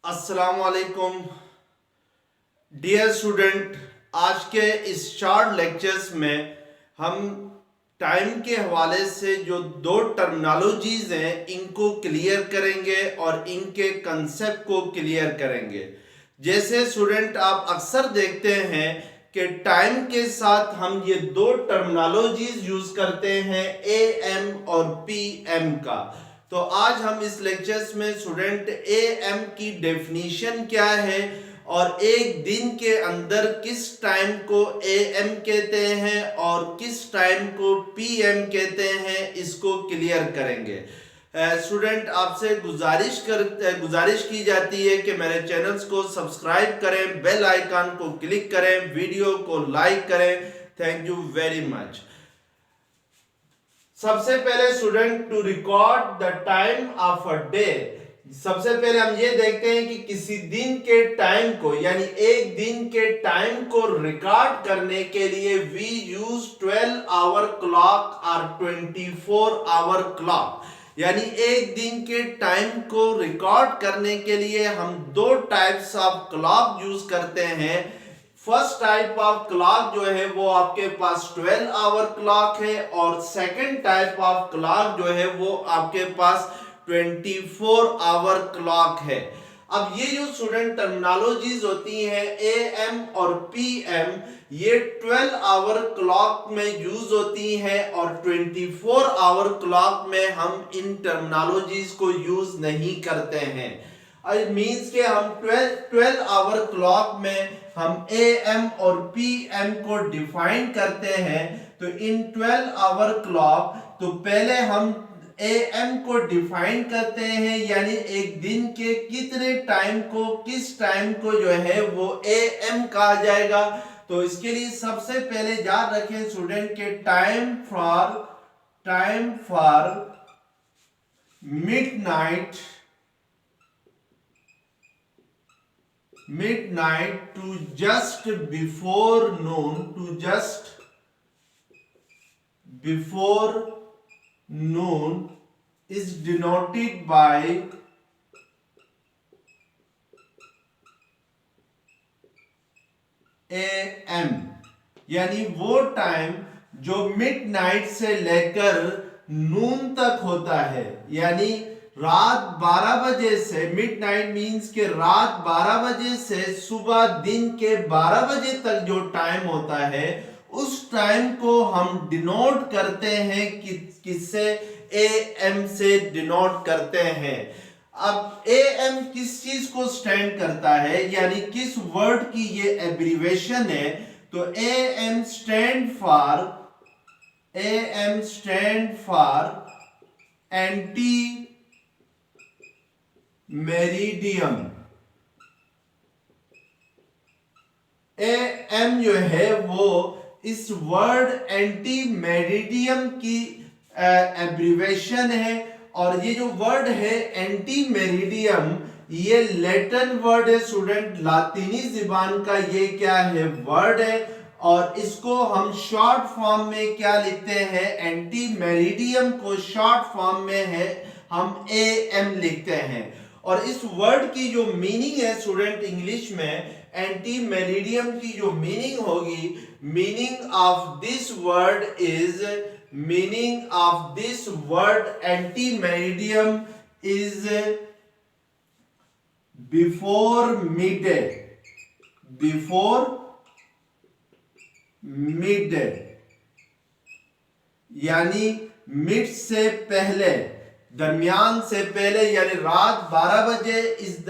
अस्सलाम वालेकुम dear student. आज के इस शॉर्ट लेक्चर्स में हम टाइम के हवाले से जो दो टर्मिनोलॉजीज हैं इनको क्लियर करेंगे और इनके कंसेप्ट को क्लियर करेंगे। जैसे स्टूडेंट आप अक्सर देखते हैं कि टाइम के साथ हम ये दो टर्मिनोलॉजीज यूज करते हैं, ए एम और पी एम का। तो आज हम इस लेक्चर्स में स्टूडेंट ए एम की डेफिनेशन क्या है और एक दिन के अंदर किस टाइम को ए एम कहते हैं और किस टाइम को पी एम कहते हैं इसको क्लियर करेंगे। स्टूडेंट आपसे गुजारिश की जाती है कि मेरे चैनल्स को सब्सक्राइब करें, बेल आइकन को क्लिक करें, वीडियो को लाइक करें। Thank you very much. सबसे पहले student, to record the time of a day, सबसे पहले हम ये देखते हैं कि किसी दिन के टाइम को यानी एक दिन के टाइम को रिकॉर्ड करने के लिए वी यूज 12 आवर क्लॉक और 24 आवर क्लॉक। यानी एक दिन के टाइम को रिकॉर्ड करने के लिए हम दो टाइप्स ऑफ क्लॉक यूज करते हैं। फर्स्ट टाइप ऑफ क्लॉक जो है वो आपके पास 12 आवर क्लॉक है और सेकंड टाइप ऑफ क्लॉक जो है वो आपके पास 24 आवर क्लॉक है। अब ये जो स्टूडेंट टर्मिनोलॉजीज होती हैं ए एम और पी एम, ये 12 आवर क्लॉक में यूज होती हैं और 24 आवर क्लॉक में हम इन टर्मिनोलॉजीज को यूज नहीं करते हैं। इट मींस के हम 12 आवर क्लॉक में हम ए एम और पी एम को डिफाइन करते हैं। तो इन 12 आवर क्लॉक तो पहले हम ए एम को डिफाइन करते हैं, यानी एक दिन के कितने टाइम को किस टाइम को जो है वो ए एम कहा जाएगा। तो इसके लिए सबसे पहले याद रखें स्टूडेंट के time for midnight to just before noon is denoted by AM, यानी वो टाइम जो मिडनाइट से लेकर नून तक होता है, यानी रात 12 बजे से, मिडनाइट मींस के रात 12 बजे से सुबह दिन के 12 बजे तक जो टाइम होता है उस टाइम को हम डिनोट करते हैं किससे, ए एम से डिनोट करते हैं। अब ए एम किस चीज को स्टैंड करता है, यानी किस वर्ड की ये एब्रीवेशन है। तो A M stand for anti meridiem. A M जो है वो इस वर्ड एंटी मेरिडियम की एब्रीवेशन है। और ये जो वर्ड है एंटी मेरिडियम, ये लैटिन वर्ड है स्टूडेंट, लातीनी ज़बान का ये क्या है वर्ड है। और इसको हम शॉर्ट फॉर्म में क्या लिखते हैं, एंटी मेरिडियम को शॉर्ट फॉर्म में है हम ए एम लिखते हैं। और इस वर्ड की जो मीनिंग है स्टूडेंट इंग्लिश में, एंटी मेरिडियम की जो मीनिंग होगी, meaning of this word anti meridiem is before mid, यानी मिड से पहले, दरमियान से पहले, यानी रात 12 बजे इज द,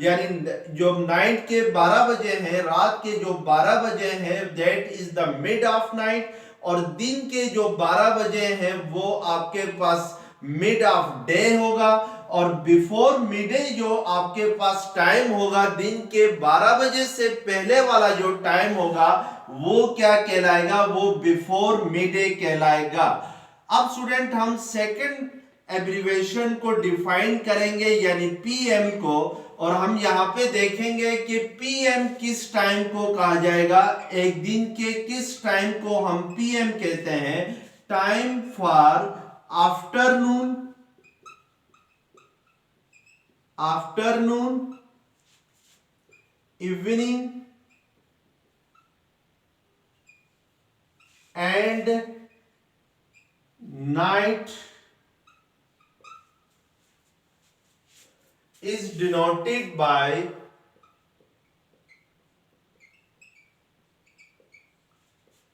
यानी जो नाइट के 12 बजे हैं, रात के जो 12 बजे हैं that is the mid of night. और दिन के जो 12 बजे हैं वो आपके पास मिड ऑफ डे होगा। और बिफोर मिडे जो आपके पास टाइम होगा, दिन के 12 बजे से पहले वाला जो टाइम होगा वो क्या कहलाएगा, वो बिफोर मिडे कहलाएगा। अब स्टूडेंट हम सेकंड एब्रीवेशन को डिफाइन करेंगे यानी पीएम को, और हम यहां पे देखेंगे कि पीएम किस टाइम को कहा जाएगा, एक दिन के किस टाइम को हम पीएम कहते हैं। Time for afternoon evening and night is denoted by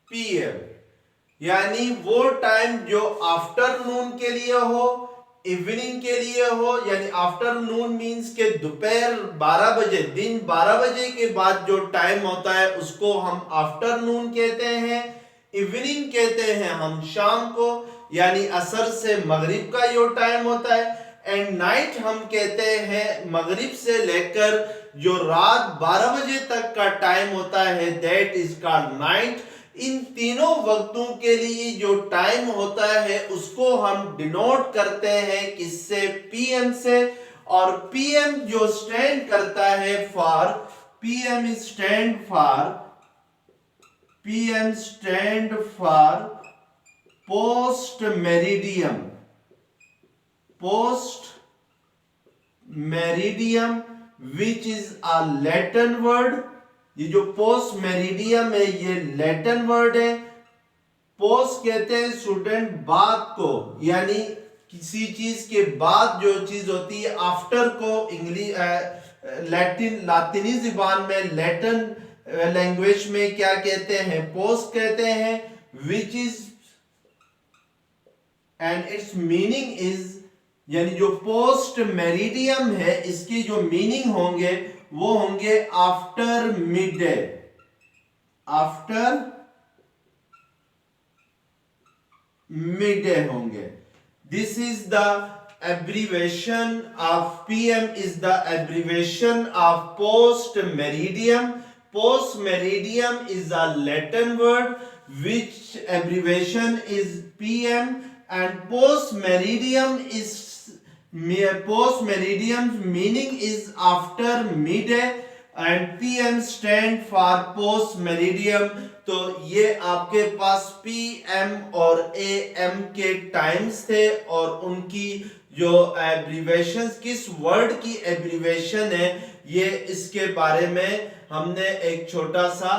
PM, यानी वो टाइम जो आफ्टरनून के लिए हो, इवनिंग के लिए हो, यानी आफ्टरनून मींस के दोपहर 12 बजे, दिन 12 बजे के बाद जो टाइम होता है उसको हम आफ्टरनून कहते हैं। इवनिंग कहते हैं हम शाम को, यानी असर से मगरिब का जो टाइम होता है। एंड नाइट हम कहते हैं मगरिब से लेकर जो रात 12 बजे तक का टाइम होता है, दैट इज कॉल्ड नाइट। इन तीनों वक्तों के लिए जो टाइम होता है उसको हम डिनोट करते हैं किससे? पीएम से। और पीएम जो स्टैंड करता है for, PM stand for post meridiem. Post meridiem which is a Latin word. ये जो पोस्ट मेरिडियम है ये लैटिन वर्ड है। पोस्ट कहते हैं स्टूडेंट बाद को, यानी किसी चीज के बाद जो चीज होती है, आफ्टर को इंग्लिश लातिनी जुबान में, लैटिन लैंग्वेज में क्या कहते हैं? पोस्ट कहते हैं। Which is and it's meaning is, यानी जो पोस्ट मेरिडियम है इसकी जो मीनिंग होंगे वो होंगे after midday. After midday होंगे। This is the abbreviation of PM is the abbreviation of post meridiem. Post meridiem is a Latin word which abbreviation is PM, and post meridiem meaning is after midday and PM stand for post meridiem। तो ये आपके पास PM और AM के times थे और उनकी जो abbreviations, किस वर्ड की एब्रीवेशन है, ये इसके बारे में हमने एक छोटा सा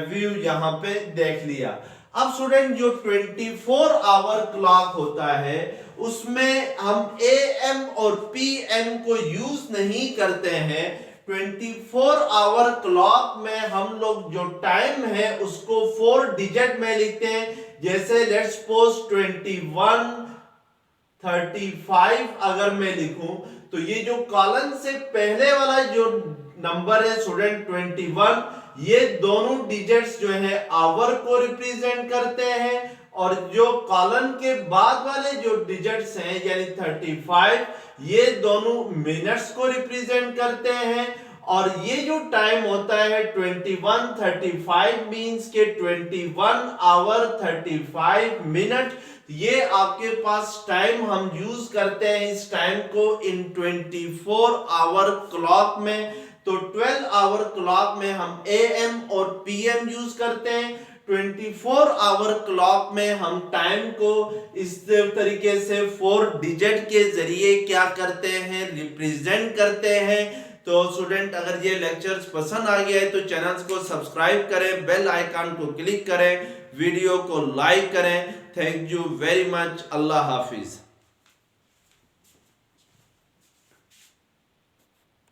व्यू यहाँ पे देख लिया। अब स्टूडेंट जो 24 आवर क्लॉक होता है उसमें हम AM और PM को यूज नहीं करते हैं। 24 आवर क्लॉक में हम लोग जो टाइम है उसको 4 डिजिट में लिखते हैं। जैसे लेट्स सपोज 21 35 अगर मैं लिखूं तो ये जो कॉलन से पहले वाला जो नंबर है स्टूडेंट 21, ये दोनों डिजिट्स जो है आवर को रिप्रेजेंट करते हैं, और जो कॉलन के बाद वाले जो डिजिट्स हैं यानी 35, ये दोनों मिनट्स को रिप्रेजेंट करते हैं। और ये जो टाइम होता है 21:35 मींस के 21 आवर 35 मिनट। ये आपके पास टाइम हम यूज करते हैं इस टाइम को इन 24 आवर क्लॉक में। तो 12 आवर क्लॉक में हम AM और PM यूज करते हैं। 24 आवर क्लॉक में हम टाइम को इस तरीके से 4 डिजिट के जरिए क्या करते हैं? रिप्रेजेंट करते हैं। तो स्टूडेंट अगर ये लेक्चर्स पसंद आ गया है तो चैनल्स को सब्सक्राइब करें, बेल आइकन को क्लिक करें, वीडियो को लाइक करें। Thank you very much. Allah Hafiz.